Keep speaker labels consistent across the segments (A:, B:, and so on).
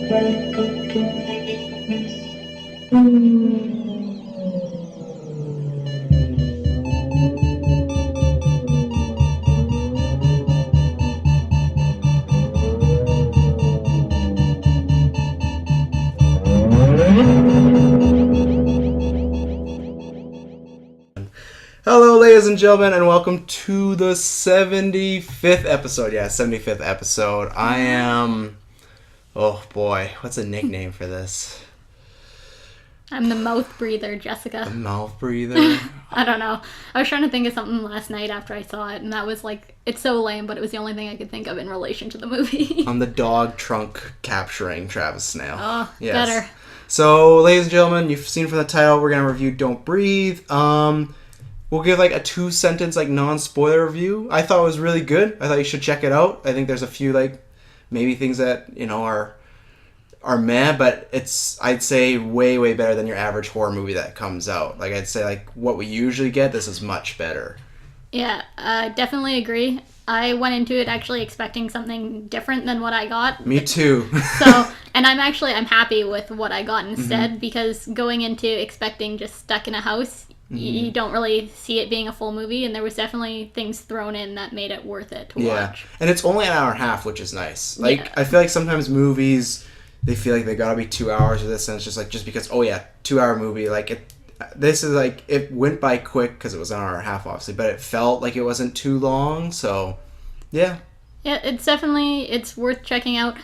A: Hello, ladies and gentlemen, and welcome to the 75th episode. Yeah, 75th episode. I am... Oh, boy. What's a nickname for this?
B: I'm the mouth breather, Jessica.
A: The mouth breather?
B: I don't know. I was trying to think of something last night after I saw it, and that was like, it's so lame, but it was the only thing I could think of in relation to the movie.
A: I'm the dog trunk capturing Travis Snail.
B: Oh,
A: yes.
B: Better.
A: So, ladies and gentlemen, you've seen from the title, we're going to review Don't Breathe. We'll give like a 2-sentence like non-spoiler review. I thought it was really good. I thought you should check it out. I think there's a few like maybe things that, you know, are meh, but it's, I'd say, way better than your average horror movie that comes out. Like, I'd say like what we usually get, this is much better.
B: Yeah, definitely agree. I went into it actually expecting something different than what I got.
A: Me too.
B: And I'm happy with what I got instead, because going into expecting just stuck in a house, you don't really see it being a full movie, and there was definitely things thrown in that made it worth it to watch. And
A: it's only an hour and a half, which is nice. Like, I feel like sometimes movies, they feel like they gotta be 2 hours of this, and it's just like, just because, 2-hour movie, like, this is like, it went by quick, because it was an hour and a half, obviously, but it felt like it wasn't too long, so, yeah.
B: Yeah, it's worth checking out.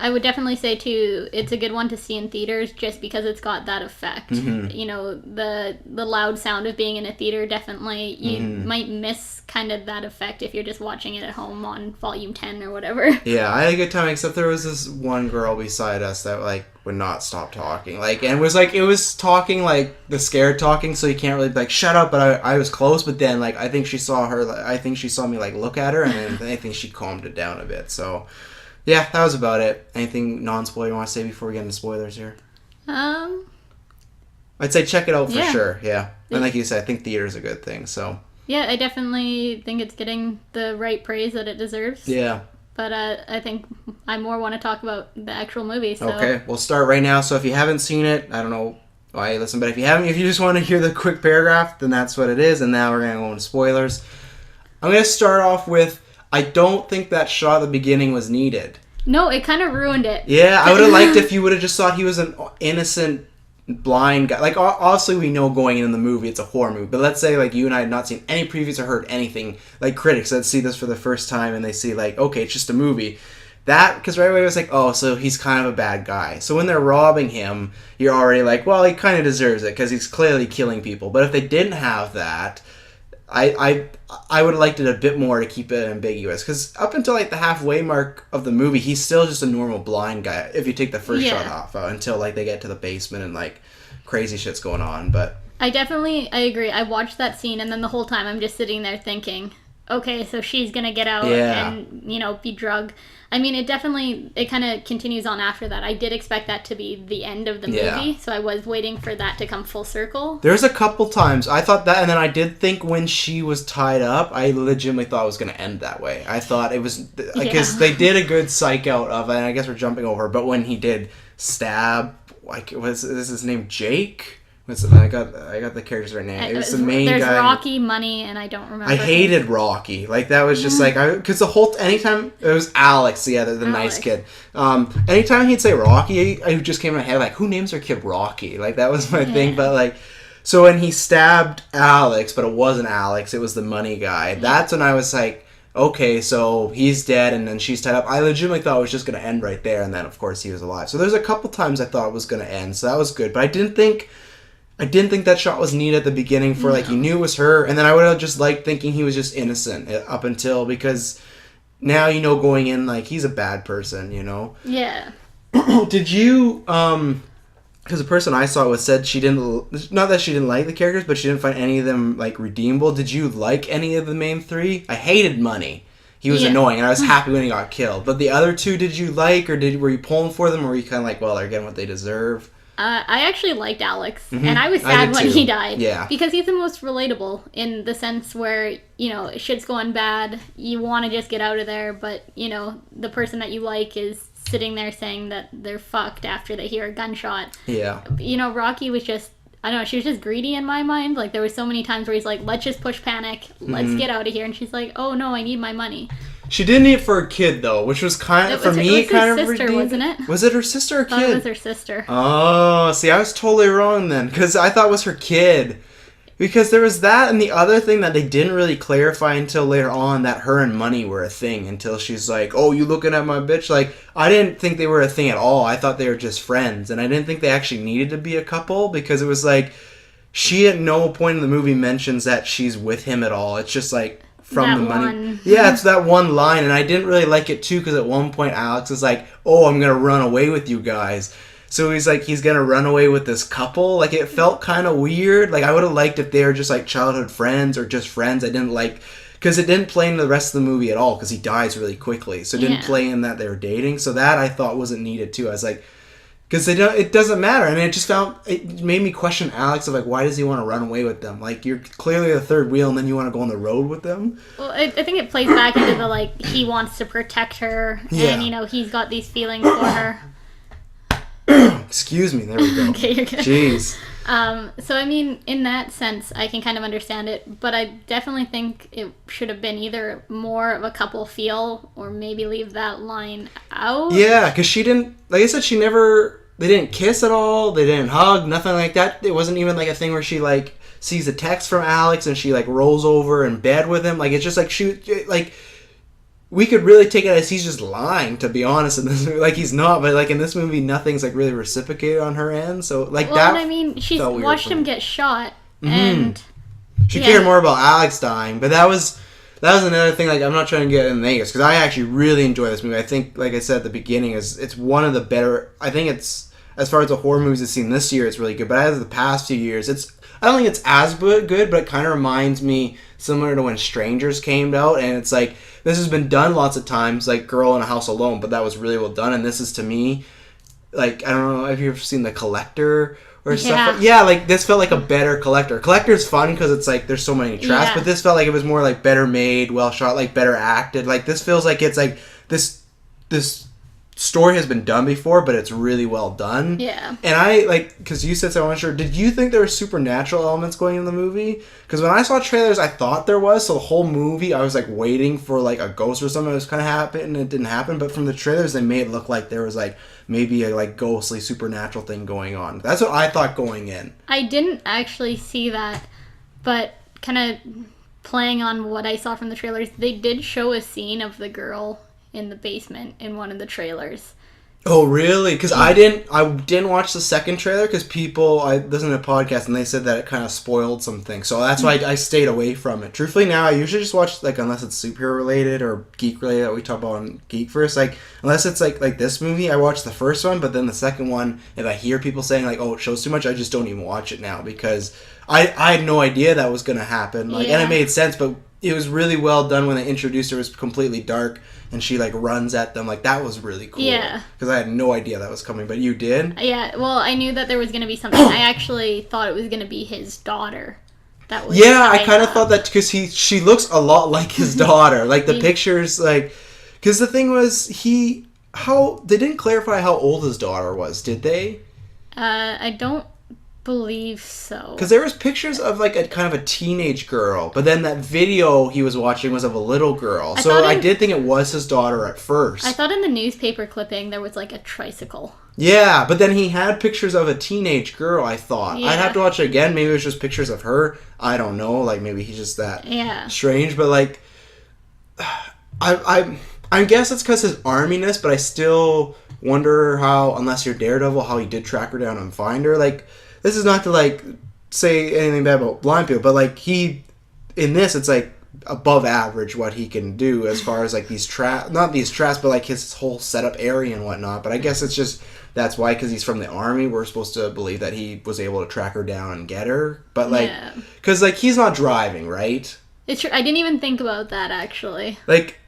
B: I would definitely say, too, it's a good one to see in theaters just because it's got that effect. You know, the loud sound of being in a theater, definitely, you might miss kind of that effect if you're just watching it at home on volume 10 or whatever.
A: Yeah, I had a good time, except there was this one girl beside us that, like, would not stop talking. Like, and it was talking, like, the scared talking, so you can't really be like, shut up, but I was close, but then, like, I think she saw me, like, look at her, and then I think she calmed it down a bit, so... Yeah, that was about it. Anything non-spoiler you want to say before we get into spoilers here?
B: I'd
A: say check it out for sure, yeah. And like you said, I think theater's a good thing, so...
B: Yeah, I definitely think it's getting the right praise that it deserves.
A: Yeah.
B: But I think I more want to talk about the actual movie, so...
A: Okay, we'll start right now. So if you haven't seen it, I don't know why you listen, but if you just want to hear the quick paragraph, then that's what it is, and now we're going to go into spoilers. I'm going to start off with... I don't think that shot at the beginning was needed.
B: No, it kind of ruined it.
A: Yeah, I would have liked if you would have just thought he was an innocent blind guy. Like, obviously we know going in the movie it's a horror movie, but let's say, like, you and I had not seen any previews or heard anything. Like, critics that see this for the first time and they see, like, okay, it's just a movie. That, because right away it was like, oh, so he's kind of a bad guy. So when they're robbing him, you're already like, well, he kind of deserves it because he's clearly killing people. But if they didn't have that... I would have liked it a bit more to keep it ambiguous, because up until like the halfway mark of the movie, he's still just a normal blind guy if you take the first shot off until like they get to the basement and like crazy shit's going on. But
B: I agree. I watched that scene, and then the whole time I'm just sitting there thinking, okay, so she's gonna get out and, you know, be drugged. I mean, it kind of continues on after that. I did expect that to be the end of the movie, so I was waiting for that to come full circle.
A: There's a couple times I thought that, and then I did think when she was tied up, I legitimately thought it was going to end that way. I thought it was, because they did a good psych out of it, and I guess we're jumping over, but when he did stab, like, is his name Jake? I got the character's right name. It was the main guy.
B: There's Rocky, Money, and I don't remember.
A: I hated Rocky. Like, that was just like... Because the whole... Anytime... It was Alex, the nice kid. Anytime he'd say Rocky, I just came in my head, like, who names their kid Rocky? Like, that was my thing. But, like... So when he stabbed Alex, but it wasn't Alex, it was the money guy, that's when I was like... Okay, so he's dead, and then she's tied up. I legitimately thought it was just going to end right there, and then, of course, he was alive. So there's a couple times I thought it was going to end, so that was good. But I didn't think that shot was needed at the beginning for, like, you knew it was her, and then I would have just liked thinking he was just innocent up until, because now, you know, going in, like, he's a bad person, you know?
B: Yeah.
A: Did you, because the person I saw said she didn't, not that she didn't like the characters, but she didn't find any of them, like, redeemable. Did you like any of the main three? I hated Money. He was annoying, and I was happy when he got killed. But the other two, did you like, or were you pulling for them, or were you kind of like, well, they're getting what they deserve?
B: I actually liked Alex, and I was sad when he died.
A: Yeah.
B: Because he's the most relatable in the sense where, you know, shit's going bad, you want to just get out of there, but, you know, the person that you like is sitting there saying that they're fucked after they hear a gunshot.
A: Yeah.
B: You know, Rocky was just, I don't know, she was just greedy in my mind. Like, there were so many times where he's like, let's just push panic. Let's get out of here. And she's like, oh, no, I need my money.
A: She did need it for a kid, though, which was kind of, for me, kind of
B: sister, wasn't it?
A: Was it her sister or kid?
B: I thought it was her sister.
A: Oh, see, I was totally wrong then, because I thought it was her kid. Because there was that, and the other thing that they didn't really clarify until later on, that her and money were a thing, until she's like, oh, you looking at my bitch? Like, I didn't think they were a thing at all. I thought they were just friends, and I didn't think they actually needed to be a couple, because it was like, she at no point in the movie mentions that she's with him at all. It's just like, from
B: that
A: the money.
B: One.
A: Yeah, it's that one line, and I didn't really like it too, because at one point Alex is like, oh, I'm gonna run away with you guys. So he's like, he's gonna run away with this couple. Like, it felt kind of weird. Like, I would have liked if they were just like childhood friends or just friends. I didn't like, because it didn't play into the rest of the movie at all, because he dies really quickly. So it didn't play in that they were dating. So that I thought wasn't needed too. I was like, because they don't, it doesn't matter. I mean, it made me question Alex of like, why does he want to run away with them? Like, you're clearly the third wheel, and then you want to go on the road with them.
B: Well, I think it plays back into the like, he wants to protect her, and you know, he's got these feelings for her.
A: Excuse me, there we go.
B: Okay, you're good.
A: Jeez.
B: So I mean, in that sense, I can kind of understand it, but I definitely think it should have been either more of a couple feel, or maybe leave that line out.
A: Yeah, because she didn't, like I said, they didn't kiss at all, they didn't hug, nothing like that. It wasn't even like a thing where she like sees a text from Alex and she like rolls over in bed with him. Like, it's just like we could really take it as he's just lying, to be honest, in this movie. Like, he's not, but like in this movie, nothing's like really reciprocated on her end. So like,
B: well,
A: that.
B: And I mean, she's watched him get shot, and
A: she cared more about Alex dying. But that was another thing. Like, I'm not trying to get in the negatives, because I actually really enjoy this movie. I think, like I said at the beginning, it's one of the better. I think it's, as far as the horror movies I've seen this year, it's really good. But as the past few years, I don't think it's as good, but it kind of reminds me similar to when Strangers came out, and it's like, this has been done lots of times, like Girl in a House Alone, but that was really well done. And this is, to me, like, I don't know, have you ever seen The Collector or stuff? Yeah, like, this felt like a better Collector. Collector's fun because it's like there's so many traps, but this felt like it was more like better made, well shot, like better acted. Like, this feels like it's like this story has been done before, but it's really well done.
B: Yeah.
A: And I, like, because you said so, I'm not sure, did you think there were supernatural elements going in the movie? Because when I saw trailers, I thought there was, so the whole movie, I was, like, waiting for, like, a ghost or something that was kind of happening, and it didn't happen. But from the trailers, they made it look like there was, like, maybe a, like, ghostly supernatural thing going on. That's what I thought going in.
B: I didn't actually see that, but kind of playing on what I saw from the trailers, they did show a scene of the girl in the basement in one of the trailers.
A: Oh, really? Because I didn't watch the second trailer, because I listened to a podcast and they said that it kind of spoiled some things. So that's why I stayed away from it. Truthfully, now I usually just watch, like, unless it's superhero related or geek related that we talk about on GeekVerse. Like, unless it's like this movie, I watch the first one, but then the second one, if I hear people saying like, oh, it shows too much, I just don't even watch it now, because I had no idea that was going to happen. Like, and it made sense, but it was really well done when they introduced her. It was completely dark, and she, like, runs at them. Like, that was really cool. Yeah. Because I had no idea that was coming, but you did?
B: Yeah, well, I knew that there was going to be something. I actually thought it was going to be his daughter. That was
A: I kind of thought that, because she looks a lot like his daughter. Like, the pictures, like... Because the thing was, they didn't clarify how old his daughter was, did they?
B: I don't believe so.
A: Because there was pictures of, like, a kind of a teenage girl, but then that video he was watching was of a little girl. I did think it was his daughter at first.
B: I thought in the newspaper clipping there was, like, a tricycle.
A: Yeah, but then he had pictures of a teenage girl, I thought. Yeah. I'd have to watch it again. Maybe it was just pictures of her. I don't know. Like, maybe he's just that strange. But, like, I guess it's because his arminess, but I still wonder how, unless you're Daredevil, how he did track her down and find her. Like, this is not to, like, say anything bad about blind people, but, like, in this, it's, like, above average what he can do as far as, like, these traps, not these traps, but, like, his whole setup area and whatnot. But I guess it's just, that's why, because he's from the army, we're supposed to believe that he was able to track her down and get her. But, like, because, like, he's not driving, right?
B: It's true. I didn't even think about that, actually.
A: Like,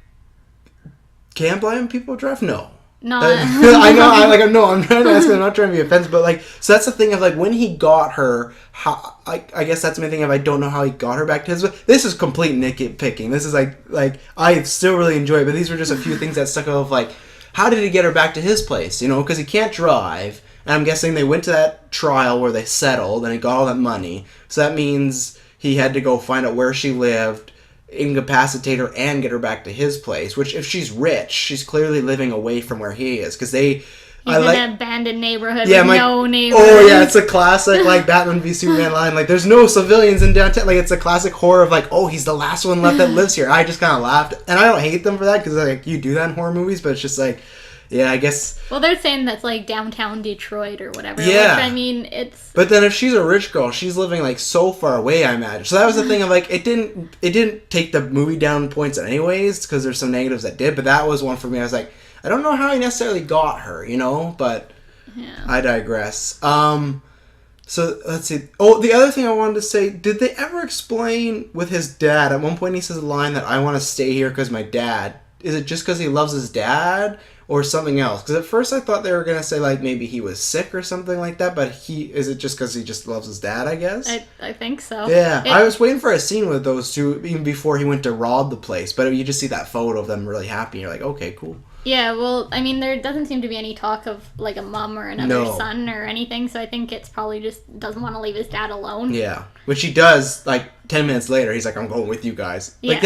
A: can blind people drive? No.
B: No.
A: I know. I'm trying to ask. I'm not trying to be offensive, but, like, so that's the thing of, like, when he got her. How I guess that's the main thing of, I don't know how he got her back to his. This is complete nitpicking. This is like I still really enjoy it, but these were just a few things that stuck out of, like, how did he get her back to his place? You know, because he can't drive. And I'm guessing they went to that trial where they settled and he got all that money. So that means he had to go find out where she lived, incapacitate her, and get her back to his place. Which, if she's rich, she's clearly living away from where he is. Because they...
B: He's in an abandoned neighborhood with no neighbors.
A: Oh, yeah, it's a classic, like, Batman v Superman line. Like, there's no civilians in downtown. Like, it's a classic horror of, like, oh, he's the last one left that lives here. I just kind of laughed. And I don't hate them for that, because, like, you do that in horror movies, but it's just, like, yeah, I guess...
B: Well, they're saying that's, like, downtown Detroit or whatever.
A: Yeah.
B: Which, I mean, it's...
A: But then if she's a rich girl, she's living, like, so far away, I imagine. So that was the thing of, like, it didn't take the movie down points anyways, because there's some negatives that did, but that was one for me. I was like, I don't know how he necessarily got her, you know, but... Yeah. I digress. So, let's see. Oh, the other thing I wanted to say, did they ever explain with his dad? At one point he says a line that I want to stay here because my dad. Is it just because he loves his dad or something else? Because at first I thought they were going to say, like, maybe he was sick or something like that, but is it just because he just loves his dad, I guess?
B: I think so.
A: Yeah, I was waiting for a scene with those two even before he went to rob the place, but you just see that photo of them really happy, and you're like, okay, cool.
B: Yeah, well, I mean, there doesn't seem to be any talk of, like, a mom or another son or anything, so I think it's probably just doesn't want to leave his dad alone.
A: Yeah, which he does, like, 10 minutes later, he's like, I'm going with you guys.
B: Yeah.
A: Like,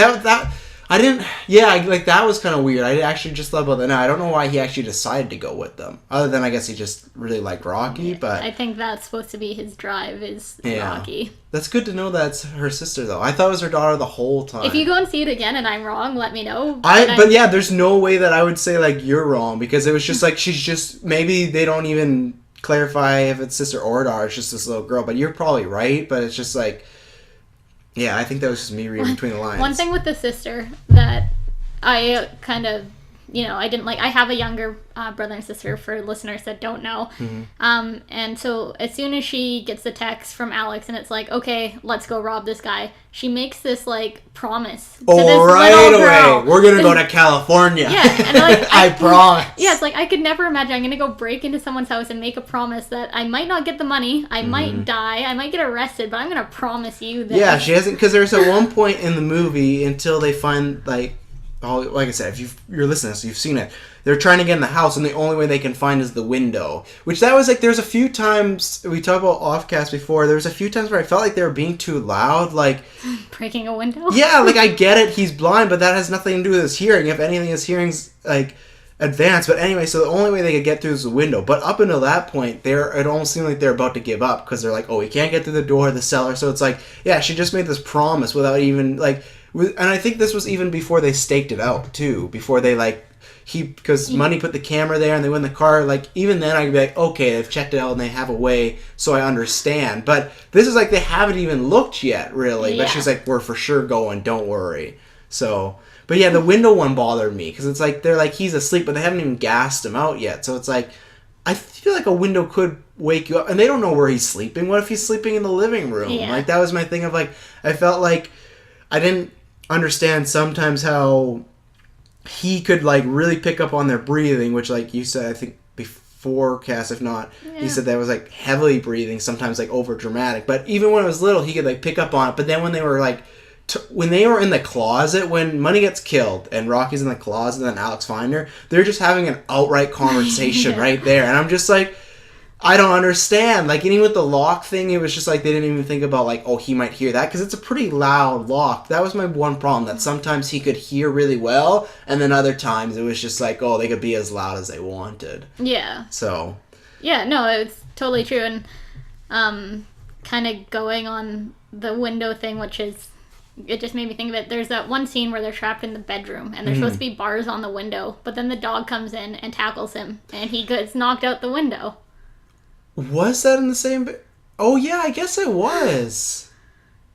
A: that was kind of weird. I actually just thought about that now. I don't know why he actually decided to go with them, other than I guess he just really liked Rocky, but...
B: I think that's supposed to be his drive, is Rocky.
A: That's good to know that's her sister, though. I thought it was her daughter the whole time.
B: If you go and see it again and I'm wrong, let me know.
A: But yeah, there's no way that I would say, like, you're wrong, because it was just like, she's just... Maybe they don't even clarify if it's sister or daughter, it's just this little girl, but you're probably right, but it's just like... Yeah, I think that was just me reading between the lines.
B: One thing with the sister that I kind of, you know, I didn't like. I have a younger brother and sister, for listeners that don't know. Mm-hmm. And so as soon as she gets the text from Alex and it's like, okay, let's go rob this guy, she makes this, like, promise to this little girl.
A: We're going to go to California.
B: Yeah, and like,
A: I promise.
B: Yeah, it's like, I could never imagine I'm going to go break into someone's house and make a promise that I might not get the money, I might die, I might get arrested, but I'm going to promise you that.
A: Yeah, she hasn't, because there's at one point in the movie, until they find, like I said, if you're listening, so you've seen it, they're trying to get in the house, and the only way they can find is the window. Which that was like, there's a few times, we talked about Offcast before, there was a few times where I felt like they were being too loud, like...
B: Breaking a window?
A: Yeah, like, I get it, he's blind, but that has nothing to do with his hearing. If anything, his hearing's, like, advanced. But anyway, so the only way they could get through is the window. But up until that point, it almost seemed like they're about to give up, because they're like, oh, he can't get through the door of the cellar. So it's like, yeah, she just made this promise without even, like... And I think this was even before they staked it out, too. Before they, like... Because Money put the camera there and they went in the car. Like, even then I'd be like, okay, they've checked it out and they have a way, so I understand. But this is like, they haven't even looked yet, really. Yeah. But she's like, we're for sure going, don't worry. So... But yeah, the window one bothered me. Because it's like, they're like, he's asleep, but they haven't even gassed him out yet. So it's like... I feel like a window could wake you up. And they don't know where he's sleeping. What if he's sleeping in the living room? Yeah. Like, that was my thing of, like... I felt like... I didn't understand sometimes how he could, like, really pick up on their breathing, which, like you said, I think before, Cass, if not, he said that was, like, heavily breathing, sometimes, like, over dramatic. But even when it was little, he could, like, pick up on it. But then when they were, like, when they were in the closet, when Money gets killed and Rocky's in the closet and then Alex finds her, they're just having an outright conversation right there. And I'm just like, I don't understand. Like, even with the lock thing, it was just like they didn't even think about, like, oh, he might hear that, because it's a pretty loud lock. That was my one problem, that sometimes he could hear really well, and then other times it was just like, oh, they could be as loud as they wanted. Yeah. So. Yeah, no, it's totally true. And kind of going on the window thing, which is, it just made me think of it. There's that one scene where they're trapped in the bedroom, and there's supposed to be bars on the window, but then the dog comes in and tackles him, and he gets knocked out the window. Was that in the same... Oh, yeah, I guess it was.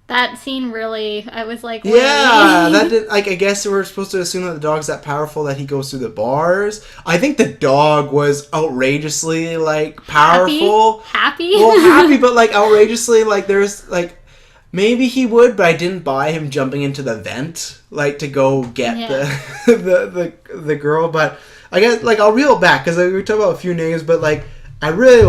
B: That scene really... I was like...
A: Wait. Yeah, that did... Like, I guess we're supposed to assume that the dog's that powerful that he goes through the bars. I think the dog was outrageously, like, powerful.
B: Happy?
A: Well, happy, but, like, outrageously, like, there's, like... Maybe he would, but I didn't buy him jumping into the vent, like, to go get the girl. But I guess, like, I'll reel it back, because we talked about a few names, but, like, I really,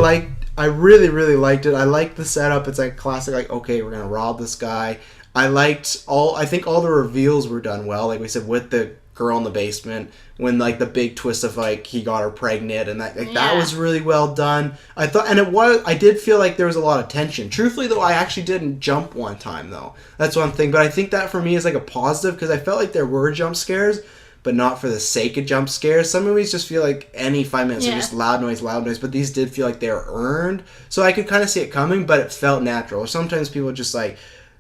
A: really liked it. I liked the setup. It's like classic, like, okay, we're going to rob this guy. I think all the reveals were done well. Like we said, with the girl in the basement when like the big twist of like he got her pregnant and that was really well done. I thought, and I did feel like there was a lot of tension. Truthfully though, I actually didn't jump one time though. That's one thing, but I think that for me is like a positive because I felt like there were jump scares, but not for the sake of jump scares. Some movies just feel like any 5 minutes are just loud noise, but these did feel like they were earned. So I could kind of see it coming, but it felt natural. Sometimes people just like,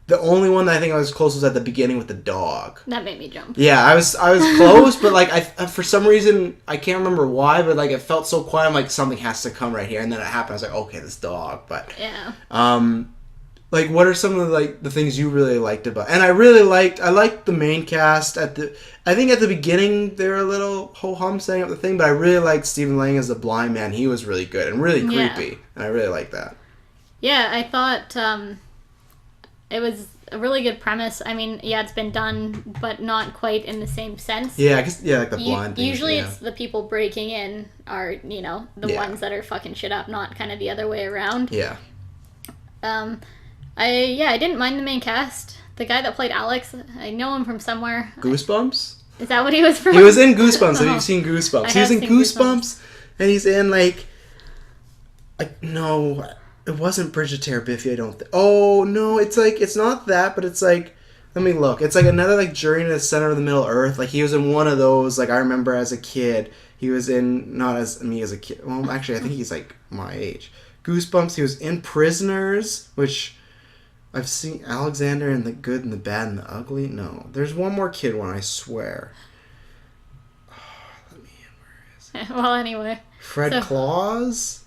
A: the only one that I think I was close was at the beginning with the dog.
B: That made me jump.
A: Yeah, I was close, but like I for some reason I can't remember why, but like it felt so quiet. I'm like something has to come right here, and then it happened. I was like, okay, this dog. But like what are some of the things you really liked about? And I liked the main cast I think at the beginning they were a little ho hum setting up the thing, but I really liked Stephen Lang as the blind man. He was really good and really creepy, and I really liked that. Yeah,
B: I thought. It was a really good premise. I mean, it's been done, but not quite in the same sense.
A: Yeah, I guess, like the blind things.
B: Usually it's the people breaking in are, the ones that are fucking shit up, not kind of the other way around.
A: Yeah.
B: I didn't mind the main cast. The guy that played Alex, I know him from somewhere.
A: Goosebumps?
B: Is that what he was from?
A: He was in Goosebumps. Have you seen Goosebumps? He was in Goosebumps, and he's in, no... It wasn't Bridge of Terror Biffy, I don't think. Oh, no, it's not that, but it's like, let me look. It's like another, Journey to the Center of the Middle Earth. Like, he was in one of those, I remember as a kid. He was in, not as me as a kid. Well, actually, I think he's, my age. Goosebumps, he was in Prisoners, which I've seen Alexander and the Good and the Bad and the Ugly. No, there's one more kid one, I swear. Oh, let me in, where is it?
B: Well, anyway.
A: Fred Claus?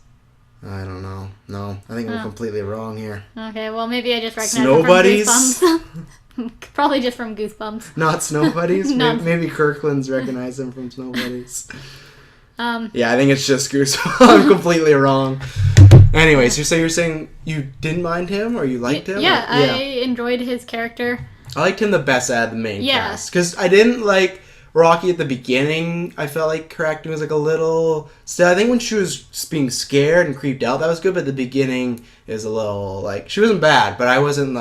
A: I don't know. No, I think I'm completely wrong here.
B: Okay, well, maybe I just recognize
A: Snow Buddies?
B: Probably just from Goosebumps.
A: Not Snow Buddies?
B: No.
A: Maybe Kirkland's recognize him from Snow Buddies. Yeah, I think it's just Goosebumps. I'm completely wrong. Anyways, so you're saying you didn't mind him or you liked him?
B: Yeah, I enjoyed his character.
A: I liked him the best out of the main cast. Because I didn't like... Rocky at the beginning, I felt like her acting was a little... Still, I think when she was being scared and creeped out, that was good, but the beginning is a little, she wasn't bad, but I wasn't,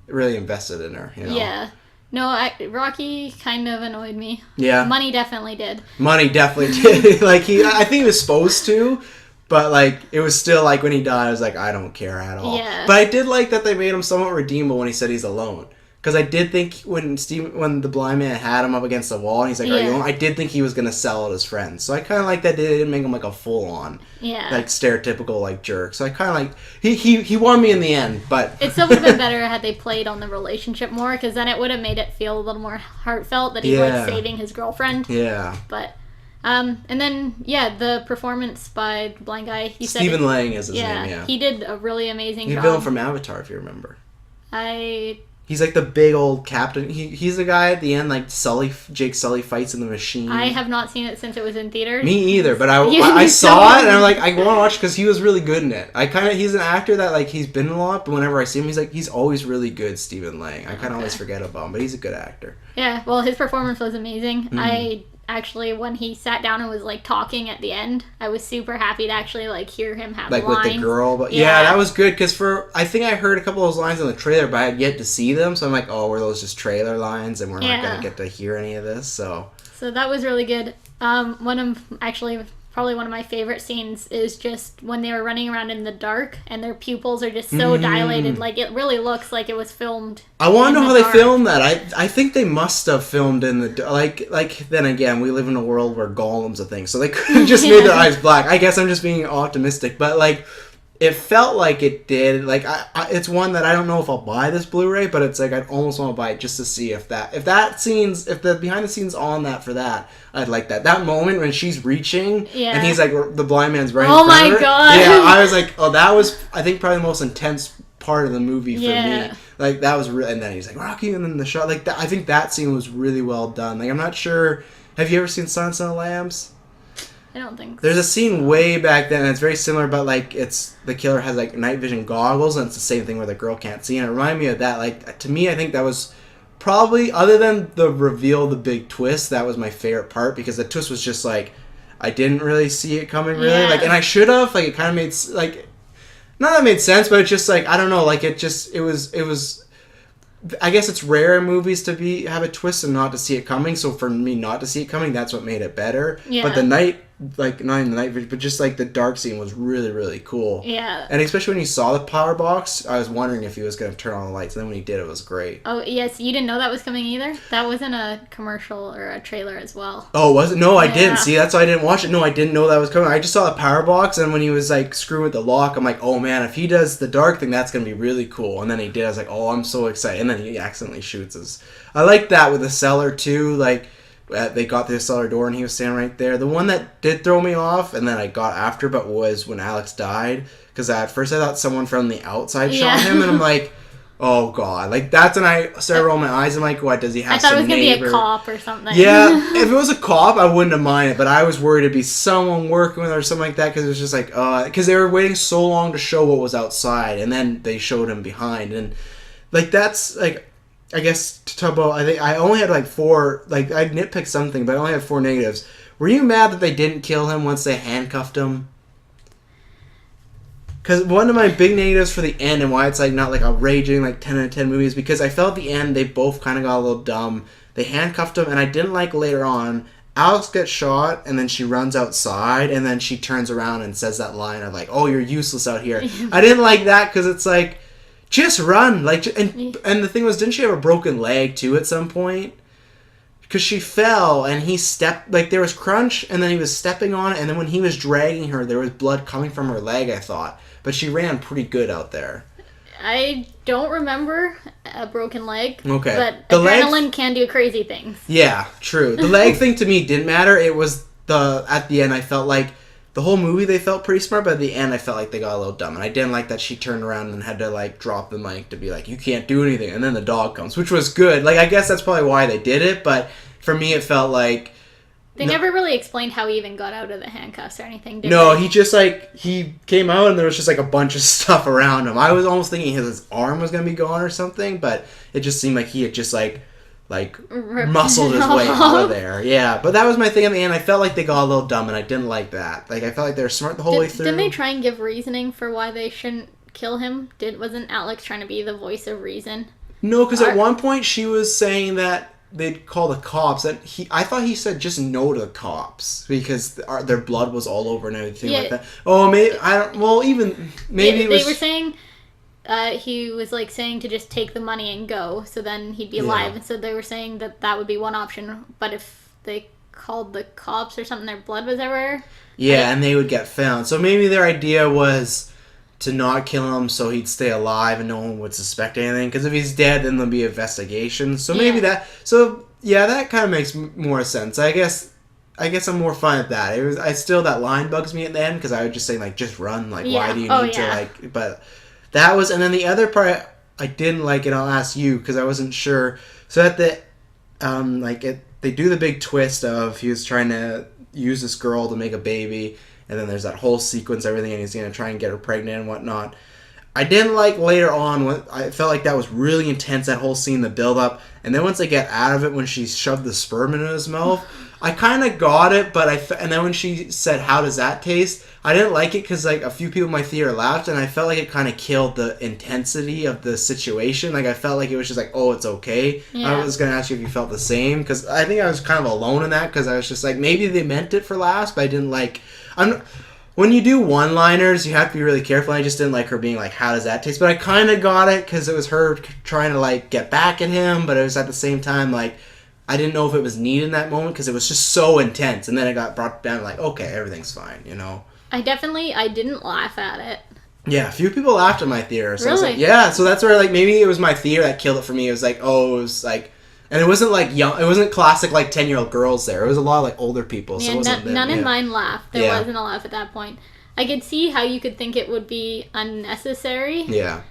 A: really invested in her,
B: Yeah. No, Rocky kind of annoyed me.
A: Yeah.
B: Money definitely did.
A: Money definitely did. I think he was supposed to, but, it was still, when he died, I was like, I don't care at all.
B: Yeah.
A: But I did like that they made him somewhat redeemable when he said he's alone. Because I did think when the blind man had him up against the wall and he's like, are you alone? I did think he was going to sell it his friends. So I kind of like that they didn't make him a full-on, stereotypical, jerk. So I kind of he won me in the end, but...
B: It still would have been better had they played on the relationship more, because then it would have made it feel a little more heartfelt that he was saving his girlfriend.
A: Yeah.
B: But... and then, the performance by the blind guy,
A: Stephen Lang is his name, yeah.
B: He did a really amazing job.
A: He's the villain from Avatar, if you remember. He's the big old captain. He's the guy at the end, Jake Sully fights in the machine.
B: I have not seen it since it was in theaters.
A: Me either, but I saw it and I'm like, I want to watch because he was really good in it. He's an actor that he's been in a lot, but whenever I see him, he's always really good. Stephen Lang. I kind of always forget about him, but he's a good actor.
B: Yeah, well, his performance was amazing. I actually, when he sat down and was talking at the end, I was super happy to actually hear him have lines.
A: With the girl, but yeah, that was good because I think I heard a couple of those lines in the trailer, but I had yet to see them, so I'm like, oh, were those just trailer lines and we're not gonna get to hear any of this? So
B: that was really good. Probably one of my favorite scenes is just when they were running around in the dark and their pupils are just so dilated. It really looks like it was filmed.
A: I want to know how they filmed that. I think they must have filmed in the... then again, we live in a world where Gollum's a thing, so they could have just made their eyes black. I guess I'm just being optimistic, but it felt like it did. It's one that I don't know if I'll buy this Blu-ray, but it's I'd almost want to buy it just to see if the behind the scenes on that for that, I'd like that. That moment when she's reaching and he's the blind man's right in front of her.
B: Oh my god.
A: Yeah, I was that was I think probably the most intense part of the movie for me. That was really, and then he's Rocky, and then the shot that, I think that scene was really well done. I'm not sure. Have you ever seen Silence of the Lambs?
B: I don't think so.
A: There's a scene way back then, and it's very similar, but it's the killer has night vision goggles, and it's the same thing where the girl can't see, and it reminded me of that. To me, I think that was probably, other than the reveal, the big twist, that was my favorite part, because the twist was just I didn't really see it coming, really, and I should have, it kind of made, not that it made sense, but it's just I don't know, it was I guess it's rare in movies to have a twist and not to see it coming. So for me not to see it coming, that's what made it better.
B: Yeah.
A: But the night, like not even the night vision, but just like the dark scene was really, really cool.
B: Yeah.
A: And especially when you saw the power box, I was wondering if he was going to turn on the lights. And then when he did, it was great.
B: Oh, yes. You didn't know that was coming either? That wasn't a commercial or a trailer as well.
A: Oh, was it? No, I didn't. See, that's why I didn't watch it. No, I didn't know that was coming. I just saw the power box, and when he was like screwing with the lock, I'm like, oh man, if he does the dark thing, that's going to be really cool. And then he did. I was like, oh, I'm so excited. And then he accidentally shoots us. I like that with the cellar too. Like, they got through the cellar door and he was standing right there. The one that did throw me off and then I got after but was when Alex died. Because at first I thought someone from the outside shot him and I'm like, oh god. Like that's when I started rolling my eyes. I'm like, what, does he have some neighbor? I thought it was going to be a
B: cop or something.
A: Yeah, if it was a cop I wouldn't have minded. But I was worried it'd be someone working with her or something like that. Because it was just like, because they were waiting so long to show what was outside. And then they showed him behind. And like that's like... I guess to talk about, I think I only had like 4, like I nitpicked something, but I only had 4 negatives. Were you mad that they didn't kill him once they handcuffed him? Because one of my big negatives for the end and why it's like not like a raging like 10 out of 10 movies, because I felt at the end they both kind of got a little dumb. They handcuffed him, and I didn't like later on, Alex gets shot, and then she runs outside, and then she turns around and says that line of like, oh, you're useless out here. I didn't like that because it's like, just run, like, and the thing was, didn't she have a broken leg too at some point? Because she fell and he stepped, like there was crunch, and then he was stepping on it, and then when he was dragging her, there was blood coming from her leg. I thought, but she ran pretty good out there. I
B: don't remember a broken leg.
A: Okay,
B: but the adrenaline can do crazy things. Yeah,
A: true. The leg thing to me didn't matter. It was at the end. I felt like. The whole movie they felt pretty smart, but at the end I felt like they got a little dumb. And I didn't like that she turned around and had to like drop the mic to be like, you can't do anything. And then the dog comes, which was good. Like, I guess that's probably why they did it, but for me it felt like...
B: They never really explained how he even got out of the handcuffs or anything, did
A: No,
B: they?
A: he just like, he came out and there was just like a bunch of stuff around him. I was almost thinking his arm was going to be gone or something, but it just seemed like he had just like muscled his way out of there. Yeah, but that was my thing in the end. I felt like they got a little dumb, and I didn't like that. Like, I felt like they were smart the whole way through.
B: Didn't they try and give reasoning for why they shouldn't kill him? Wasn't Alex trying to be the voice of reason?
A: No, because at one point she was saying that they'd call the cops. I thought he said just no to the cops because their blood was all over and everything like that. Oh, maybe I don't. Well, even maybe it was.
B: They were saying. He was like saying to just take the money and go, so then he'd be alive. And so they were saying that would be one option. But if they called the cops or something, their blood was everywhere.
A: Yeah, and they would get found. So maybe their idea was to not kill him so he'd stay alive and no one would suspect anything. Because if he's dead, then there'll be investigation. So maybe that... So, yeah, that kind of makes more sense. I guess I'm more fine with that. That line bugs me at the end because I was just saying, like, just run. Like, why do you need to, like... But... That was, and then the other part I didn't like, and I'll ask you because I wasn't sure. So at the, they do the big twist of he was trying to use this girl to make a baby, and then there's that whole sequence, everything, and he's gonna try and get her pregnant and whatnot. I didn't like later on. I felt like that was really intense. That whole scene, the build up, and then once they get out of it, when she shoved the sperm into his mouth, I kind of got it, but and then when she said, "How does that taste?" I didn't like it because like a few people in my theater laughed, and I felt like it kind of killed the intensity of the situation. Like I felt like it was just like, "Oh, it's okay." Yeah. I was gonna ask you if you felt the same because I think I was kind of alone in that because I was just like, maybe they meant it for laughs, but I didn't like. When you do one-liners, you have to be really careful. I just didn't like her being like, "How does that taste?" But I kind of got it because it was her trying to like get back at him, but it was at the same time like. I didn't know if it was needed in that moment because it was just so intense. And then it got brought down like, okay, everything's fine, you know?
B: I didn't laugh at it.
A: Yeah, a few people laughed in my theater. So
B: really?
A: I was like, yeah, so that's where like maybe it was my theater that killed it for me. It was like, it was like... And it wasn't like young... It wasn't classic like 10-year-old girls there. It was a lot of like older people. So
B: yeah, none in mine laughed. There wasn't a laugh at that point. I could see how you could think it would be unnecessary.
A: Yeah.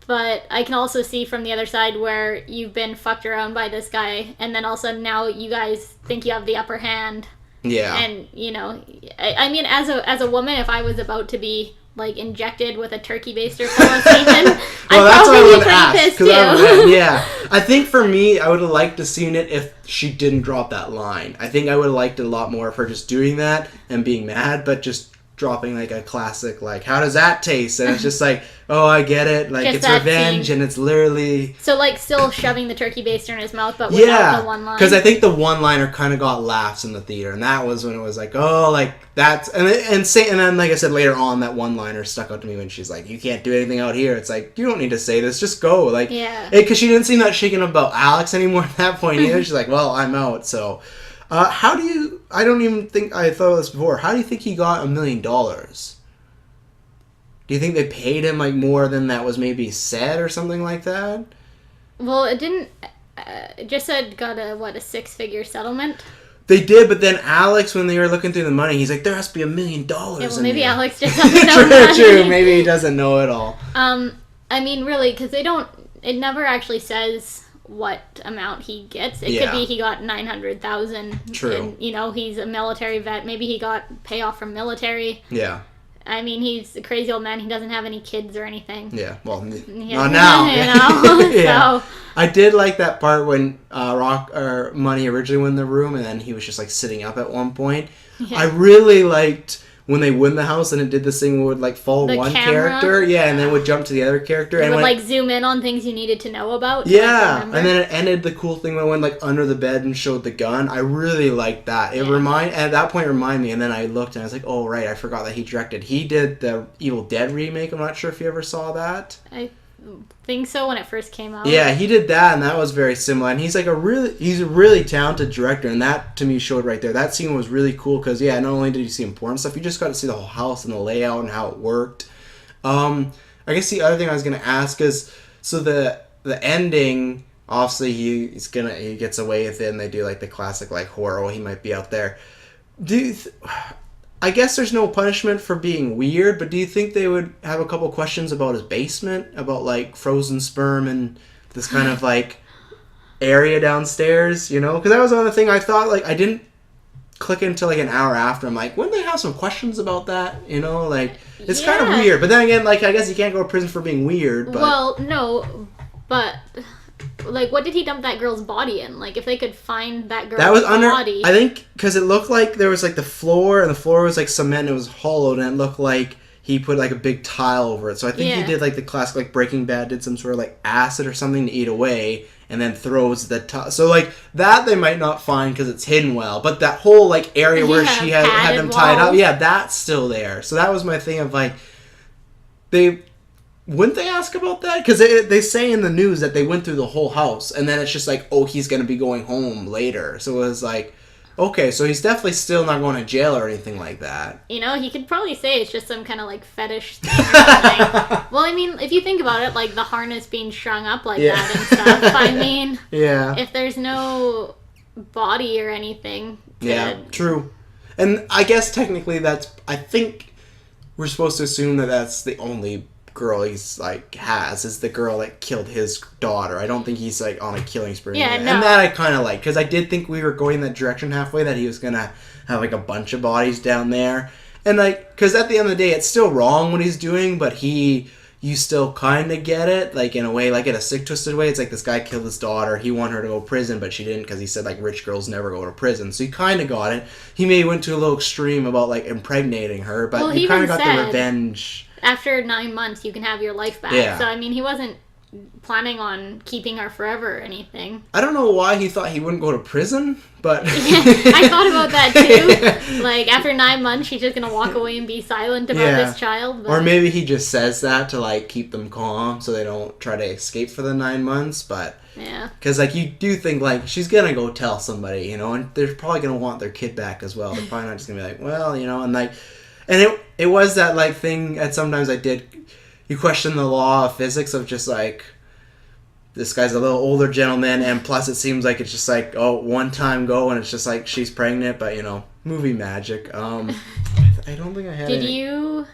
B: But I can also see from the other side where you've been fucked around by this guy, and then all of a sudden now you guys think you have the upper hand.
A: Yeah.
B: And, you know, I mean, as a woman, if I was about to be, like, injected with a turkey baster full of semen, I'd probably be pretty pissed, too.
A: Yeah. I think for me, I would have liked to seen it if she didn't drop that line. I think I would have liked it a lot more of her just doing that and being mad, but just dropping like a classic like, how does that taste? And it's just like, oh, I get it, like
B: Just
A: it's
B: that
A: revenge
B: scene.
A: and it's literally
B: So like still shoving the turkey baster in his mouth, but without the one line.
A: because I think the one-liner kind of got laughs in the theater, and that was when it was like, oh, like that's and then like I said later on, that one-liner stuck out to me when she's like, you can't do anything out here. It's like, you don't need to say this, just go, like, because she didn't seem that shaken about Alex anymore at that point either. She's like, well, I'm out. So how do you? I don't even think I thought of this before. How do you think he got $1 million? Do you think they paid him like more than that was maybe said or something like that?
B: Well, it didn't. It just said got a 6-figure settlement.
A: They did, but then Alex, when they were looking through the money, he's like, there has to be $1 million. Yeah,
B: well, maybe Alex just doesn't know money.
A: True. Maybe he doesn't know it all.
B: I mean, really, because they don't. It never actually says what amount he gets. It could be he got 900,000.
A: True.
B: And, he's a military vet. Maybe he got payoff from military.
A: Yeah.
B: I mean, he's a crazy old man. He doesn't have any kids or anything.
A: Yeah, well, not now. Yeah. So. I did like that part when Money originally went in the room, and then he was just like sitting up at one point. Yeah. I really liked when they win the house and it did this thing where it would like follow the one character, and then would jump to the other character,
B: and would like zoom in on things you needed to know about.
A: Yeah, and then it ended the cool thing when it went like under the bed and showed the gun. I really liked that. It at that point reminded me, and then I looked and I was like, oh right, I forgot that he directed. He did the Evil Dead remake. I'm not sure if you ever saw that.
B: I think so when it first came out.
A: Yeah, he did that, and that was very similar. And he's like he's a really talented director, and that to me showed right there. That scene was really cool because not only did you see important stuff, you just got to see the whole house and the layout and how it worked. I guess the other thing I was gonna ask is, so the ending, obviously he gets away with it, and they do like the classic like horror. He might be out there. I guess there's no punishment for being weird, but do you think they would have a couple questions about his basement, about like frozen sperm and this kind of like area downstairs, Because that was another thing I thought, like I didn't click until like an hour after. I'm like, wouldn't they have some questions about that? Like it's kind of weird. But then again, like I guess you can't go to prison for being weird. But...
B: Well, no, but. Like, what did he dump that girl's body in? Like, if they could find that girl's body...
A: I think, because it looked like there was, like, the floor, and the floor was, like, cement, and it was hollowed, and it looked like he put, like, a big tile over it. So I think he did, like, the classic, like, Breaking Bad did some sort of, like, acid or something to eat away, and then throws the tile. So, like, that they might not find because it's hidden well, but that whole, like, area where she had them tied up, that's still there. So that was my thing of, like, wouldn't they ask about that? Because they say in the news that they went through the whole house, and then it's just like, oh, he's going to be going home later. So it was like, okay, so he's definitely still not going to jail or anything like that.
B: He could probably say it's just some kind of like fetish thing. Well, I mean, if you think about it, like the harness being strung up like that and stuff, I mean, if there's no body or anything.
A: True. And I guess technically I think we're supposed to assume that that's the only girl he's like is the girl that killed his daughter. I don't think he's like on a killing spree.
B: No.
A: And that I kind of like, because I did think we were going that direction halfway, that he was gonna have like a bunch of bodies down there, and like, because at the end of the day it's still wrong what he's doing, but you still kind of get it, like in a way, like in a sick twisted way. It's like this guy killed his daughter, he wanted her to go to prison, but she didn't, because he said like rich girls never go to prison. So he kind of got it. He maybe went to a little extreme about like impregnating her, but he kind of got the revenge.
B: After 9 months, you can have your life back. Yeah. So, I mean, he wasn't planning on keeping her forever or anything.
A: I don't know why he thought he wouldn't go to prison, but...
B: I thought about that, too. Like, after 9 months, she's just going to walk away and be silent about this child. But...
A: Or maybe he just says that to, like, keep them calm so they don't try to escape for the 9 months, but...
B: Yeah.
A: Because, like, you do think, like, she's going to go tell somebody, and they're probably going to want their kid back as well. They're probably not just going to be like, well, and, like... And it was that, like, thing that sometimes you question the law of physics of just, like, this guy's a little older gentleman, and plus it seems like it's just, like, oh, one time go, and it's just, like, she's pregnant, but, movie magic. I don't think I had
B: Do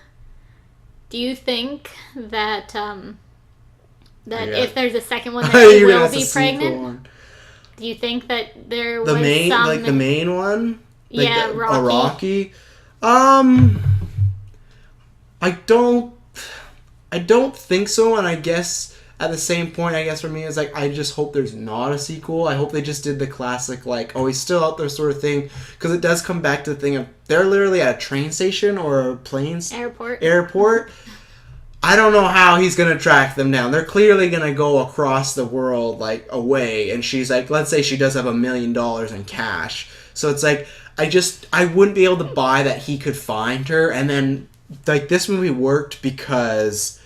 B: you think that, if there's a second one, that she will be pregnant? Do you think that there was some...
A: the main one? Like
B: Rocky.
A: I don't think so, and I guess at the same point, I guess for me, is like, I just hope there's not a sequel. I hope they just did the classic, like, oh, he's still out there sort of thing. Because it does come back to the thing of, they're literally at a train station or a planes... Airport. I don't know how he's going to track them down. They're clearly going to go across the world, like, away. And she's like, let's say she does have $1 million in cash. So it's like, I wouldn't be able to buy that he could find her. And then, like, this movie worked because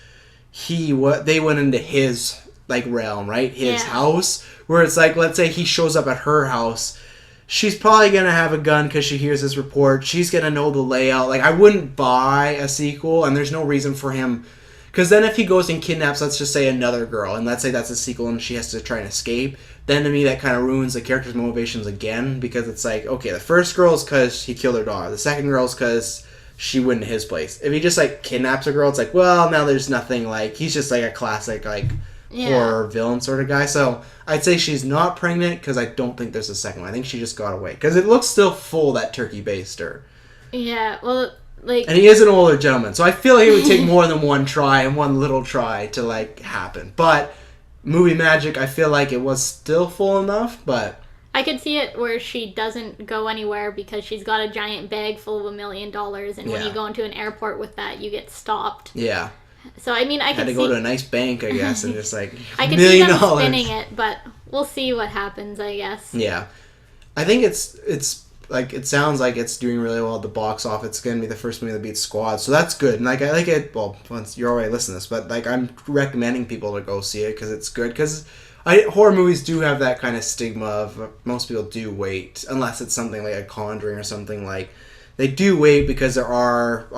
A: they went into his, like, realm, right? His house. Where it's like, let's say he shows up at her house. She's probably going to have a gun because she hears this report. She's going to know the layout. Like, I wouldn't buy a sequel, and there's no reason for him... Because then if he goes and kidnaps, let's just say, another girl, and let's say that's a sequel and she has to try and escape, then to me that kind of ruins the character's motivations again, because it's like, okay, the first girl is because he killed her daughter. The second girl is because she went to his place. If he just, like, kidnaps a girl, it's like, well, now there's nothing, like, he's just, like, a classic, like, horror villain sort of guy. So I'd say she's not pregnant because I don't think there's a second one. I think she just got away. Because it looks still full, that turkey baster.
B: Yeah, well... Like,
A: and he is an older gentleman, so I feel like it would take more than one try and one little try to, like, happen. But movie magic, I feel like it was still full enough, but...
B: I could see it where she doesn't go anywhere because she's got a giant bag full of $1 million, and when you go into an airport with that, you get stopped.
A: Yeah.
B: So, I mean, I could
A: had to go to a nice bank, I guess, and just, like,
B: I could see them spinning it, but we'll see what happens, I guess.
A: Yeah. I think it's like, it sounds like it's doing really well at the box office. It's going to be the first movie that beats Squad, so that's good. And, like, I like it, well, once you're already listening to this, but, like, I'm recommending people to go see it because it's good. Because horror movies do have that kind of stigma of most people do wait, unless it's something like a Conjuring or something. Like, they do wait because there are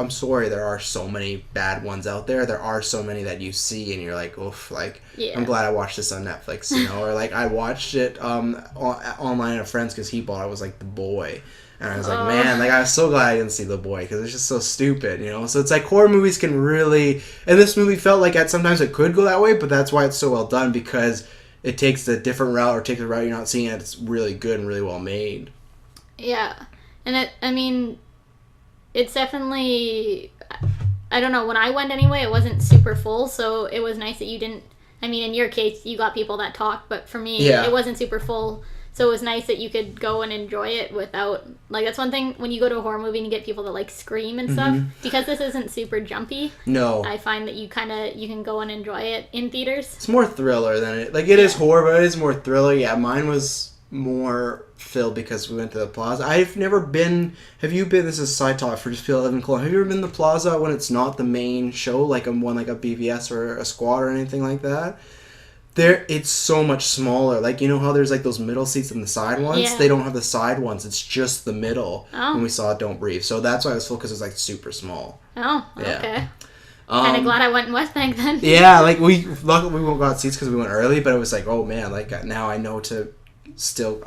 A: so many bad ones out there. There are so many that you see and you're like, oof, like, I'm glad I watched this on Netflix, you know? Or, like, I watched it online at a friend's because he bought it. Was like The Boy. And I was like, man, like, I was so glad I didn't see The Boy because it's just so stupid, you know? So it's like horror movies can really... And this movie felt like sometimes it could go that way, but that's why it's so well done, because it takes the different route or takes a route you're not seeing it. It's really good and really well made.
B: Yeah. And I mean... It's definitely, I don't know, when I went anyway, it wasn't super full, so it was nice that you didn't, I mean, in your case, you got people that talked, but for me, it wasn't super full, so it was nice that you could go and enjoy it without, like, that's one thing, when you go to a horror movie and you get people that, like, scream and stuff, because this isn't super jumpy, I find that you can go and enjoy it in theaters.
A: It's more thriller than it, like, it is horror, but it is more thriller. Yeah, mine was more filled because we went to the Plaza. I've never been... Have you been... This is side talk for just people that live in Cologne. Have you ever been to the Plaza when it's not the main show, like one like a BVS or a Squad or anything like that? It's so much smaller. Like, you know how there's like those middle seats and the side ones? Yeah. They don't have the side ones. It's just the middle. When we saw Don't Breathe. So that's why it was full, because it was like super small.
B: Oh, okay. Kind of glad I went in West Bank then.
A: Yeah, like luckily we got seats because we went early, but it was like, oh man, like now I know to still...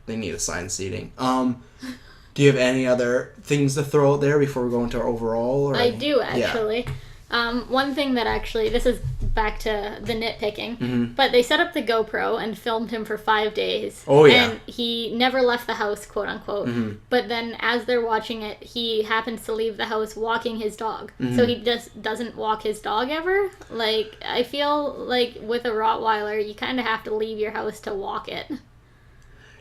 A: They need assigned seating. Do you have any other things to throw out there before we go into our overall? Or?
B: I do, actually. Yeah. One thing that actually, this is back to the nitpicking, but they set up the GoPro and filmed him for 5 days.
A: Oh, yeah.
B: And he never left the house, quote unquote. But then as they're watching it, he happens to leave the house walking his dog. So he just doesn't walk his dog ever. Like, I feel like with a Rottweiler, you kind of have to leave your house to walk it.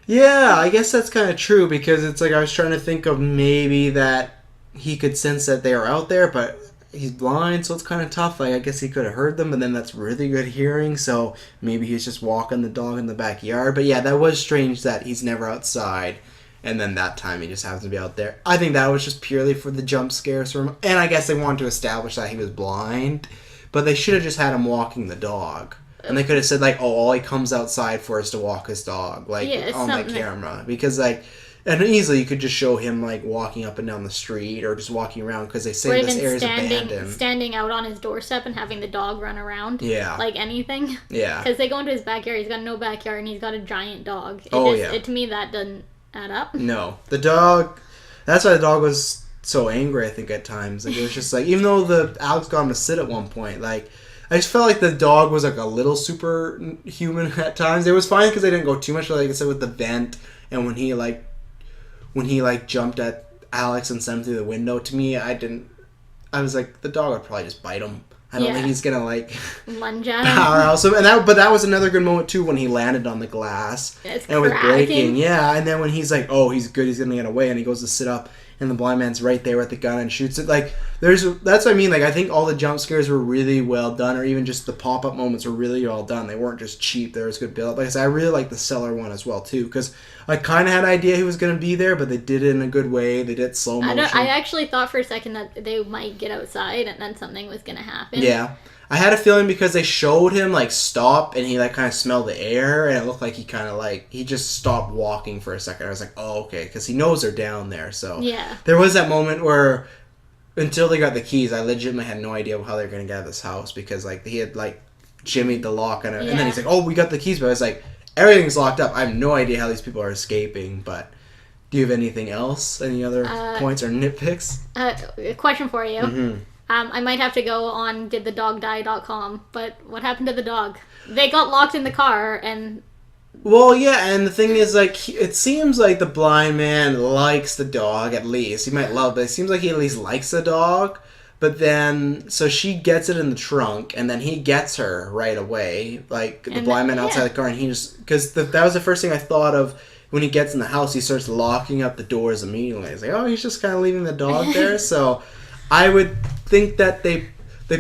A: Yeah, I guess that's kind of true, because it's like I was trying to think of maybe that he could sense that they are out there, but he's blind, so it's kind of tough. Like, I guess he could have heard them, but then that's really good hearing, so maybe he's just walking the dog in the backyard. But yeah, that was strange that he's never outside, and then that time he just happens to be out there. I think that was just purely for the jump scares for him, and I guess they wanted to establish that he was blind, but they should have just had him walking the dog. And they could have said, like, oh, all he comes outside for is to walk his dog, like, on the camera. Because, like, and easily you could just show him, like, walking up and down the street or just walking around, because they say this area's abandoned.
B: Standing out on his doorstep and having the dog run around.
A: Yeah.
B: Like anything.
A: Yeah.
B: Because they go into his backyard, he's got no backyard, and he's got a giant dog. To me, that doesn't add up. No. The dog, that's why the dog was so angry, I think, at times. Like, it was just, like, even though Alex got him to sit at one point, like, I just felt like the dog was like a little superhuman at times. It was fine because they didn't go too much, like I said, with the vent, and when he jumped at Alex and sent him through the window. To me, I was like, the dog would probably just bite him.
A: I don't think he's gonna like
B: lunge at him.
A: powerhouse him. But that was another good moment too when he landed on the glass
B: it's
A: and it was breaking. Yeah, and then when he's like, oh, he's good, he's gonna get away, and he goes to sit up, and the blind man's right there with the gun and shoots it. Like that's what I mean. Like I think all the jump scares were really well done, or even just the pop up moments were really well done. They weren't just cheap. There was good build. Like I said, I really like the cellar one as well too, because I kind of had an idea he was gonna be there, but they did it in a good way. They did slow motion.
B: I actually thought for a second that they might get outside and then something was gonna happen.
A: Yeah. I had a feeling because they showed him like stop and he like kind of smelled the air and it looked like he kind of like he just stopped walking for a second. I was like, oh, okay, because he knows they're down there. So
B: yeah,
A: there was that moment where until they got the keys, I legitimately had no idea how they were gonna get out of this house because like he had like jimmied the lock and then he's like, oh, we got the keys, but I was like, everything's locked up. I have no idea how these people are escaping. But do you have anything else? Any other points or nitpicks?
B: A question for you.
A: Mm-hmm.
B: I might have to go on didthedogdie.com, but what happened to the dog? They got locked in the car, and...
A: Well, yeah, and the thing is, like, it seems like the blind man likes the dog, at least. He might love it, but it seems like he at least likes the dog. But then, so she gets it in the trunk, and then he gets her right away. Like, the blind man outside the car, and he just... Because that was the first thing I thought of when he gets in the house. He starts locking up the doors immediately. He's like, oh, he's just kind of leaving the dog there, so... I would think that they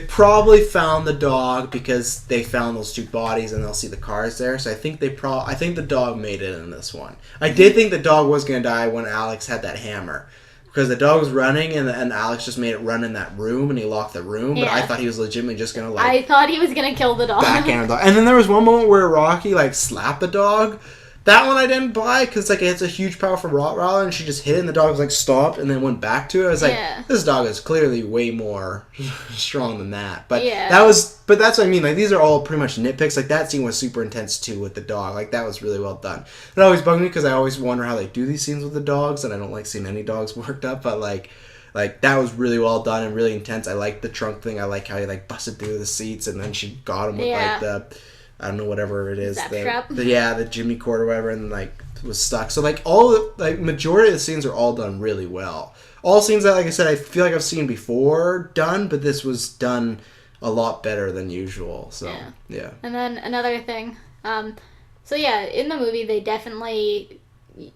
A: probably found the dog because they found those two bodies and they'll see the cars there. So I think I think the dog made it in this one. I did think the dog was going to die when Alex had that hammer. Because the dog was running and Alex just made it run in that room and he locked the room. But I thought he was legitimately just going to like...
B: I thought he was going to kill the dog.
A: Backhand the dog. And then there was one moment where Rocky like slapped the dog. That one I didn't buy because like it's a huge powerful Rottweiler and she just hit it and the dog was like stopped and then went back to it. I was like, this dog is clearly way more strong than that. But but that's what I mean. Like these are all pretty much nitpicks. Like that scene was super intense too with the dog. Like that was really well done. It always bugged me because I always wonder how they do these scenes with the dogs and I don't like seeing any dogs worked up. But like that was really well done and really intense. I like the trunk thing. I like how he like busted through the seats and then she got him with like the... I don't know, whatever it is. The Jimmy cord or whatever, and like was stuck. So like all the like majority of the scenes are all done really well. All scenes that, like I said, I feel like I've seen before done, but this was done a lot better than usual. So yeah.
B: And then another thing, so yeah, in the movie they definitely,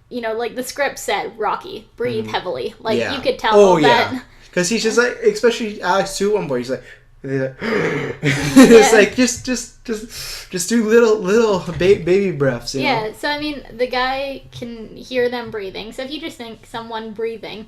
B: you know, like the script said, Rocky, breathe heavily. Like you could tell that.
A: Because he's just like, especially Alex too. One point he's like. It's like just do little baby breaths. You know?
B: So I mean, the guy can hear them breathing. So if you just think someone breathing,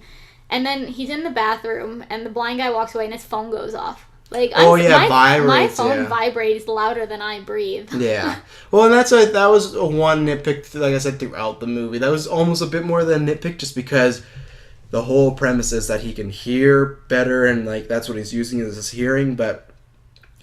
B: and then he's in the bathroom, and the blind guy walks away, and his phone goes off. Like my phone vibrates louder than I breathe.
A: Yeah. Well, and that was a one nitpick. Like I said, throughout the movie, that was almost a bit more than a nitpick, just because. The whole premise is that he can hear better and like that's what he's using is his hearing, but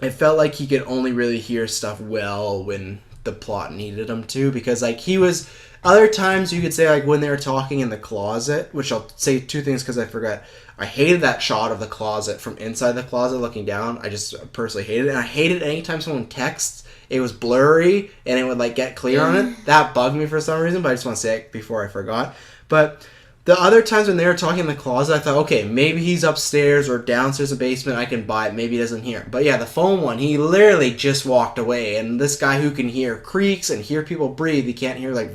A: it felt like he could only really hear stuff well when the plot needed him to, because like he was other times you could say like when they were talking in the closet, which I'll say two things because I forgot. I hated that shot of the closet from inside the closet looking down. I just personally hated it, and I hated anytime someone texts. It was blurry and it would like get clear on it. That bugged me for some reason, but I just want to say it before I forgot. But the other times when they were talking in the closet, I thought, okay, maybe he's upstairs or downstairs in the basement. I can buy it. Maybe he doesn't hear. But yeah, the phone one, he literally just walked away. And this guy who can hear creaks and hear people breathe, he can't hear like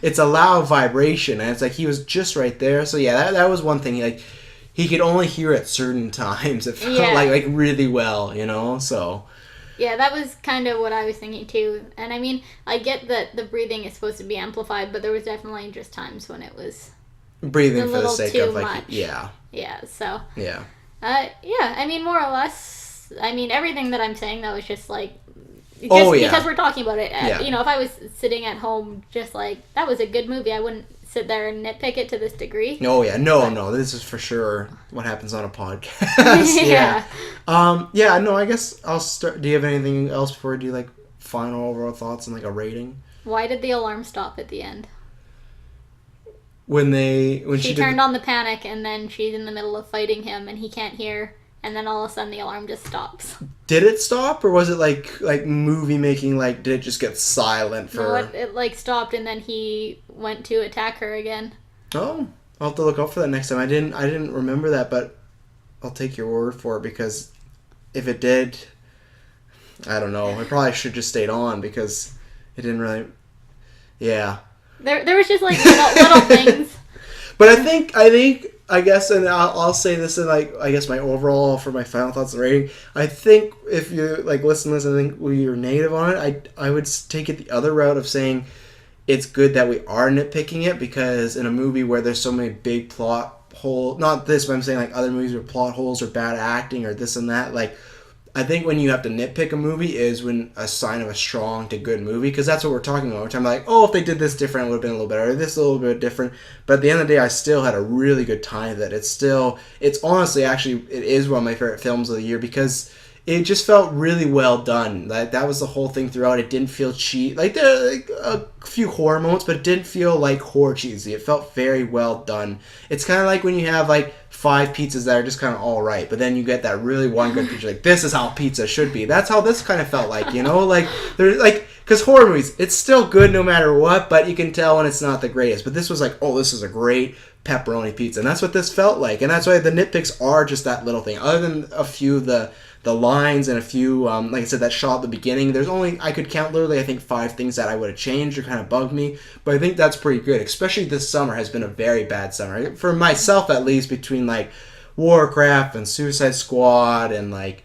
A: it's a loud vibration. And it's like he was just right there. So yeah, that was one thing. He could only hear at certain times. It felt like really well, you know. So.
B: Yeah, that was kind of what I was thinking too. And I mean, I get that the breathing is supposed to be amplified, but there was definitely just times when it was
A: breathing for the sake of like
B: much.
A: Yeah,
B: so
A: yeah,
B: I mean, more or less, I mean, everything that I'm saying though is just like because we're talking about it. You know, if I was sitting at home just like that was a good movie, I wouldn't sit there and nitpick it to this degree.
A: Oh yeah, no, this is for sure what happens on a podcast. No, I guess I'll start. Do you have anything else before we do like final overall thoughts and like a rating?
B: Why did the alarm stop at the end?
A: When she
B: turned on the panic and then she's in the middle of fighting him and he can't hear, and then all of a sudden the alarm just stops.
A: Did it stop, or was it like movie making? Like, did it just get silent for?
B: No, it like stopped, and then he went to attack her again.
A: Oh, I'll have to look out for that next time. I didn't remember that, but I'll take your word for it because if it did, I don't know. It probably should just stayed on because it didn't really. Yeah.
B: There was just like little things.
A: But I think I guess, and I'll say this in like I guess my overall for my final thoughts and rating. I think if you like listen to this, I think you're negative on it. I would take it the other route of saying it's good that we are nitpicking it, because in a movie where there's so many big plot hole, not this, but I'm saying like other movies where plot holes or bad acting or this and that, like I think when you have to nitpick a movie is when a sign of a strong to good movie, because that's what we're talking about. We're talking like, oh, if they did this different, it would have been a little better, or this a little bit different. But at the end of the day, I still had a really good time with it. It's honestly, actually, it is one of my favorite films of the year because it just felt really well done. Like that was the whole thing throughout. It didn't feel cheap. Like there are like a few horror moments, but it didn't feel like horror cheesy. It felt very well done. It's kind of like when you have like 5 pizzas that are just kind of all right, but then you get that really one good pizza. Like this is how pizza should be. That's how this kind of felt like, you know, like there's like, because horror movies, it's still good no matter what, but you can tell when it's not the greatest. But this was like, oh, this is a great pepperoni pizza, and that's what this felt like, and that's why the nitpicks are just that little thing. Other than a few of the lines and a few, like I said, that shot at the beginning, there's only, I could count literally, I think 5 things that I would have changed or kind of bugged me, but I think that's pretty good, especially this summer has been a very bad summer. For myself, at least, between, like, Warcraft and Suicide Squad and, like,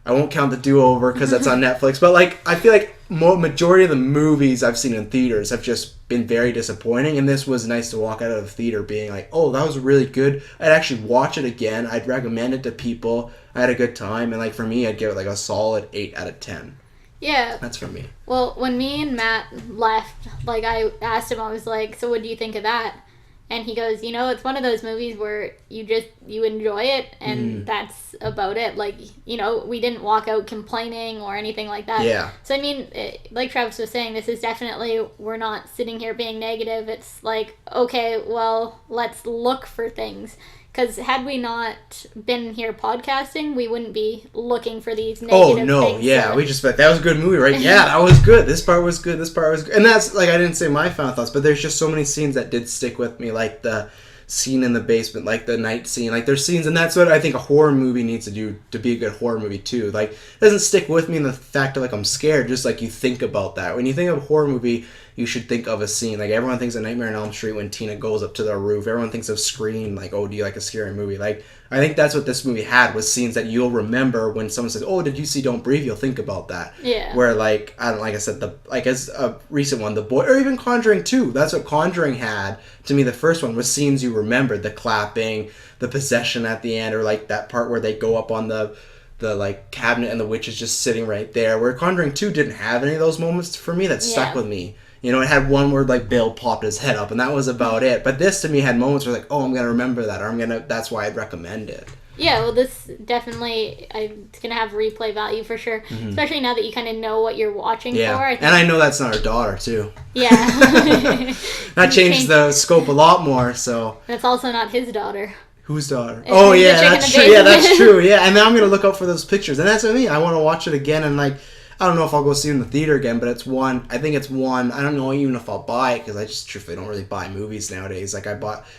A: I won't count The Do-Over because that's on Netflix, but, like, I feel like majority of the movies I've seen in theaters have just been very disappointing, and this was nice to walk out of the theater being like, oh, that was really good. I'd actually watch it again. I'd recommend it to people. I had a good time, and like for me, I'd give it like a solid 8 out of 10.
B: Yeah.
A: That's for me.
B: Well, when me and Matt left, like I asked him, I was like, so what do you think of that? And he goes, you know, it's one of those movies where you enjoy it, and that's about it. Like, you know, we didn't walk out complaining or anything like that.
A: Yeah.
B: So, I mean, like Travis was saying, this is definitely, we're not sitting here being negative. It's like, okay, well, let's look for things. Because had we not been here podcasting, we wouldn't be looking for these negative things.
A: Oh, no, yeah. We just, that was a good movie, right? Yeah, that was good. This part was good. This part was good. And that's, like, I didn't say my final thoughts, but there's just so many scenes that did stick with me, like the scene in the basement, like the night scene. Like, there's scenes, and that's what I think a horror movie needs to do to be a good horror movie, too. Like, it doesn't stick with me in the fact of, like, I'm scared, just, like, you think about that. When you think of a horror movie, you should think of a scene. Like, everyone thinks of Nightmare on Elm Street when Tina goes up to the roof. Everyone thinks of Scream, like, oh, do you like a scary movie? Like, I think that's what this movie had, was scenes that you'll remember when someone says, oh, did you see Don't Breathe? You'll think about that.
B: Yeah.
A: Where, like, I don't, like I said, as a recent one, The Boy, or even Conjuring 2. That's what Conjuring had. To me, the first one was scenes you remembered. The clapping, the possession at the end, or, like, that part where they go up on the like, cabinet and the witch is just sitting right there. Where Conjuring 2 didn't have any of those moments for me that stuck with me. You know, it had one where, like, Bill popped his head up, and that was about it. But this, to me, had moments where, like, oh, I'm going to remember that, or that's why I'd recommend it.
B: Yeah, well, this definitely, it's going to have replay value for sure. Mm-hmm. Especially now that you kind of know what you're watching for.
A: And I know that's not our daughter, too.
B: Yeah.
A: That changed the scope a lot more, so.
B: That's also not his daughter.
A: Whose daughter? Oh, yeah, that's true. Yeah, that's true. Yeah, and now I'm going to look out for those pictures. And that's what I mean. I want to watch it again, and, like, I don't know if I'll go see it in the theater again, but I think it's one, I don't know even if I'll buy it, because I just truthfully don't really buy movies nowadays. Like, I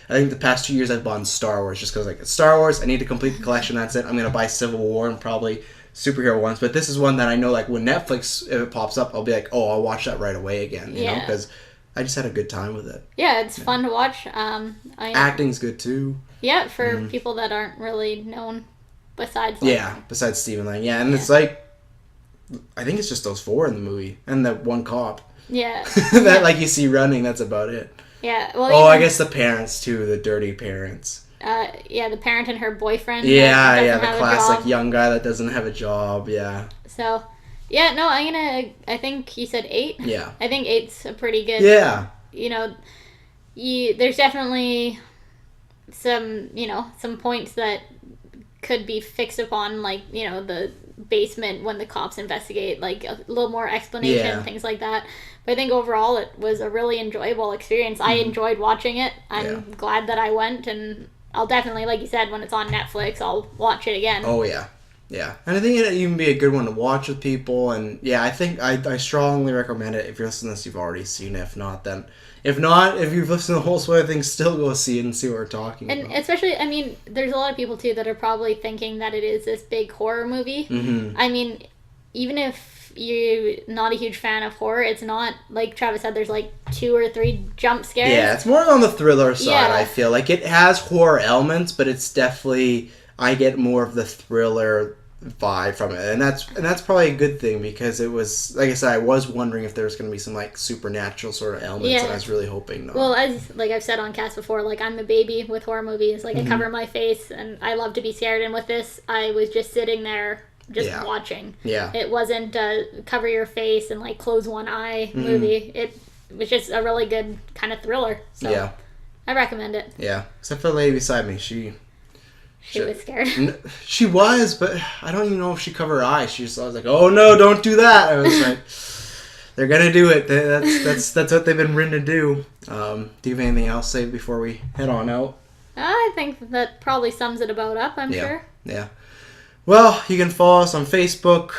A: think the past 2 years I've bought Star Wars, just because, like, it's Star Wars, I need to complete the collection, that's it. I'm going to buy Civil War and probably superhero ones, but this is one that I know, like, when Netflix, if it pops up, I'll be like, oh, I'll watch that right away again, you know, because I just had a good time with it.
B: Yeah, it's fun to watch.
A: Acting's good, too.
B: Yeah, for people that aren't really known besides...
A: besides Stephen Lang. Yeah, and it's like, I think it's just those 4 in the movie, and that one cop.
B: Yeah.
A: That, like, you see running, that's about it.
B: Yeah, well...
A: Oh, I guess the parents, too, the dirty parents.
B: The parent and her boyfriend.
A: Yeah, the classic young guy that doesn't have a job, yeah.
B: So, yeah, no, I think you said 8.
A: Yeah.
B: I think 8's a pretty good...
A: Yeah.
B: You know, there's definitely some points that could be fixed upon, like, you know, the basement when the cops investigate, like a little more explanation, things like that. But I think overall it was a really enjoyable experience. I enjoyed watching it. I'm glad that I went, and I'll definitely, like you said, when it's on Netflix, I'll watch it again.
A: Oh, yeah. Yeah, and I think it'd even be a good one to watch with people. And yeah, I think I strongly recommend it. If you're listening to this, you've already seen it. If not, if you've listened to the whole spoiler thing, still go see it and see what we're talking about.
B: And especially, I mean, there's a lot of people too that are probably thinking that it is this big horror movie.
A: Mm-hmm.
B: I mean, even if you're not a huge fan of horror, it's not, like Travis said, there's like 2 or 3 jump scares.
A: Yeah, it's more on the thriller side,
B: Yeah.
A: I feel. Like, it has horror elements, but it's definitely, I get more of the thriller vibe from it. And that's probably a good thing, because it was, like I said, I was wondering if there was going to be some, like, supernatural sort of elements, and I was really hoping not.
B: Well, as, like I've said on cast before, like, I'm a baby with horror movies. Like, I cover my face, and I love to be scared, and with this, I was just sitting there watching.
A: Yeah.
B: It wasn't cover your face and like close one eye movie. It was just a really good kind of thriller. So
A: yeah.
B: I recommend it.
A: Yeah. Except for the lady beside me, she
B: was scared.
A: She was, but I don't even know if she covered her eyes. I was like, "Oh no, don't do that!" I was like, "They're gonna do it. That's what they've been written to do." Do you have anything else to say before we head on out?
B: I think that probably sums it about up. I'm sure.
A: Yeah. Well, you can follow us on Facebook,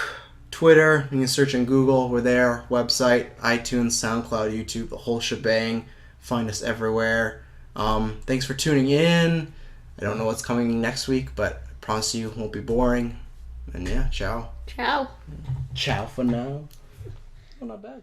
A: Twitter. You can search in Google. We're there. Website, iTunes, SoundCloud, YouTube, the whole shebang. Find us everywhere. Thanks for tuning in. I don't know what's coming next week, but I promise you it won't be boring. And yeah, ciao.
B: Ciao.
A: Ciao for now. Well, not bad.